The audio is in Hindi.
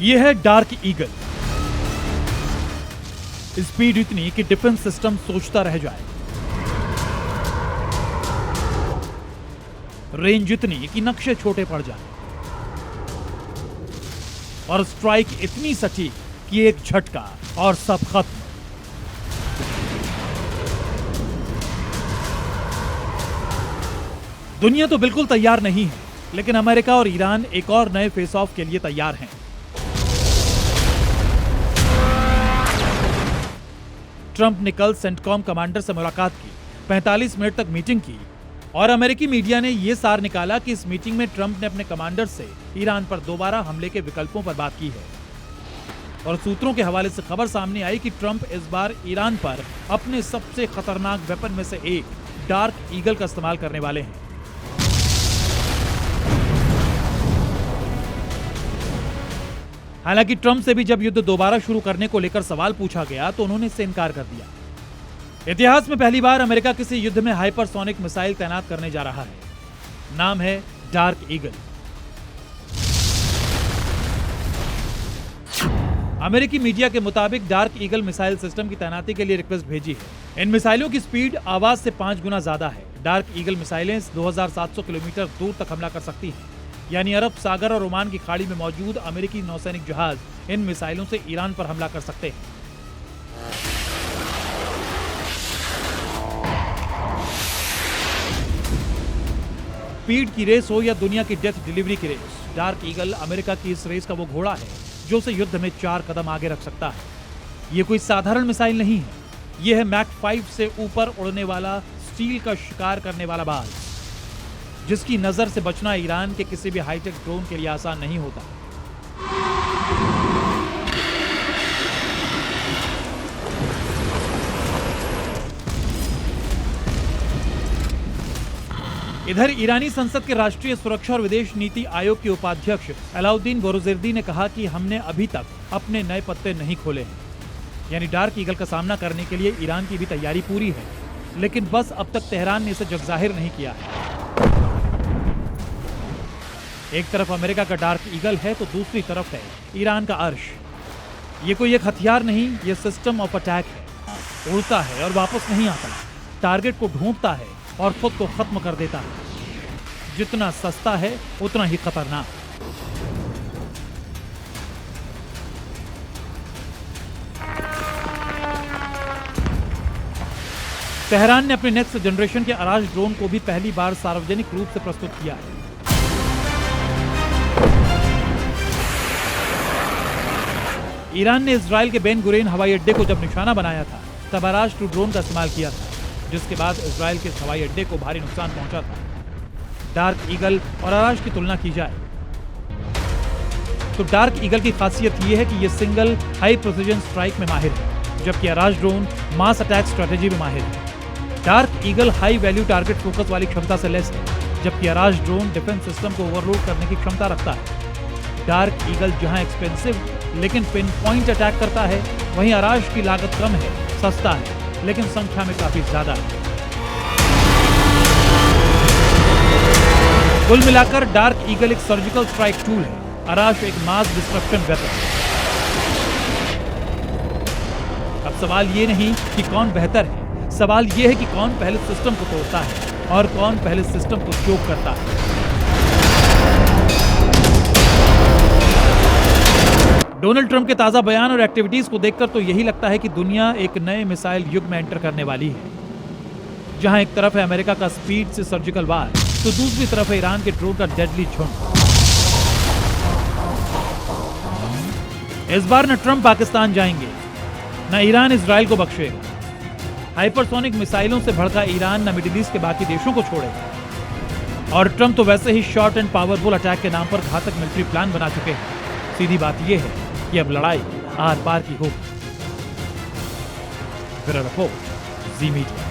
यह है डार्क ईगल। स्पीड इतनी कि डिफेंस सिस्टम सोचता रह जाए, रेंज इतनी कि नक्शे छोटे पड़ जाए, और स्ट्राइक इतनी सटीक कि एक झटका और सब खत्म। दुनिया तो बिल्कुल तैयार नहीं है, लेकिन अमेरिका और ईरान एक और नए फेस ऑफ के लिए तैयार हैं। ट्रंप ने कल सेंटकॉम कमांडर से मुलाकात की, 45 मिनट तक मीटिंग की, और अमेरिकी मीडिया ने यह सार निकाला कि इस मीटिंग में ट्रंप ने अपने कमांडर से ईरान पर दोबारा हमले के विकल्पों पर बात की है। और सूत्रों के हवाले से खबर सामने आई कि ट्रंप इस बार ईरान पर अपने सबसे खतरनाक वेपन में से एक डार्क ईगल का इस्तेमाल करने वाले हैं। हालांकि ट्रंप से भी जब युद्ध दोबारा शुरू करने को लेकर सवाल पूछा गया तो उन्होंने इससे इनकार कर दिया। इतिहास में पहली बार अमेरिका किसी युद्ध में हाइपरसोनिक मिसाइल तैनात करने जा रहा है। नाम है डार्क ईगल। अमेरिकी मीडिया के मुताबिक डार्क ईगल मिसाइल सिस्टम की तैनाती के लिए रिक्वेस्ट भेजी है। इन मिसाइलों की स्पीड आवाज से 5 गुना ज्यादा है। डार्क ईगल मिसाइलें 2700 किलोमीटर दूर तक हमला कर सकती हैं, यानी अरब सागर और ओमान की खाड़ी में मौजूद अमेरिकी नौसैनिक जहाज इन मिसाइलों से ईरान पर हमला कर सकते हैं। स्पीड की रेस हो या दुनिया की डेथ डिलीवरी की रेस, डार्क ईगल अमेरिका की इस रेस का वो घोड़ा है जो उसे युद्ध में 4 कदम आगे रख सकता है। ये कोई साधारण मिसाइल नहीं है, यह है मैक 5 से ऊपर उड़ने वाला स्टील का शिकार करने वाला बाज, जिसकी नजर से बचना ईरान के किसी भी हाईटेक ड्रोन के लिए आसान नहीं होता। इधर ईरानी संसद के राष्ट्रीय सुरक्षा और विदेश नीति आयोग के उपाध्यक्ष अलाउद्दीन बोरोजर्दी ने कहा कि हमने अभी तक अपने नए पत्ते नहीं खोले हैं, यानी डार्क ईगल का सामना करने के लिए ईरान की भी तैयारी पूरी है, लेकिन बस अब तक तेहरान ने इसे जग जाहिर नहीं किया है। एक तरफ अमेरिका का डार्क ईगल है तो दूसरी तरफ है ईरान का अर्श। ये कोई एक हथियार नहीं, ये सिस्टम ऑफ अटैक है। उड़ता है और वापस नहीं आता, टारगेट को ढूंढता है और खुद को खत्म कर देता है। जितना सस्ता है उतना ही खतरनाक। तेहरान ने अपने नेक्स्ट जनरेशन के अराज ड्रोन को भी पहली बार सार्वजनिक रूप से प्रस्तुत किया है। ईरान ने इजराइल के बेन गुरेन हवाई अड्डे को जब निशाना बनाया था तब अराज 2 ड्रोन का इस्तेमाल किया था, जिसके बाद इजराइल के इस हवाई अड्डे को भारी नुकसान पहुंचा था। डार्क ईगल और अराज की तुलना की जाए तो डार्क ईगल की खासियत यह है कि यह सिंगल हाई प्रिसिजन स्ट्राइक में माहिर है, जबकि अराज ड्रोन मास अटैक स्ट्रेटेजी में माहिर है। Dark eagle high value target focus वाली क्षमता से लेस है, जबकि अराज ड्रोन डिफेंस सिस्टम को ओवरलोड करने की क्षमता रखता है। डार्क ईगल जहां एक्सपेंसिव लेकिन पिन पॉइंट अटैक करता है, वहीं अराज की लागत कम है, सस्ता है, लेकिन संख्या में काफी ज्यादा है। कुल मिलाकर डार्क ईगल एक सर्जिकल स्ट्राइक टूल है, अराज एक मास डिस्ट्रक्शन वेपन। अब सवाल ये नहीं कि कौन बेहतर है, सवाल ये है कि कौन पहले सिस्टम को तोड़ता है और कौन पहले सिस्टम को चोक करता है। डोनाल्ड ट्रंप के ताजा बयान और एक्टिविटीज को देखकर तो यही लगता है कि दुनिया एक नए मिसाइल युग में एंटर करने वाली है, जहां एक तरफ है अमेरिका का स्पीड से सर्जिकल वार, तो दूसरी तरफ है ईरान के ड्रोन का डेडली झुंड। इस बार न ट्रंप पाकिस्तान जाएंगे, न ईरान इजराइल को बख्शेगा। हाइपरसोनिक मिसाइलों से भड़का ईरान न मिडिल ईस्ट के बाकी देशों को छोड़ेगा, और ट्रंप तो वैसे ही शॉर्ट एंड पावरफुल अटैक के नाम पर घातक मिलिट्री प्लान बना चुके हैं। सीधी बात यह है कि अब लड़ाई आर पार की होगी। ब्यूरो रिपोर्ट, जी मीडिया।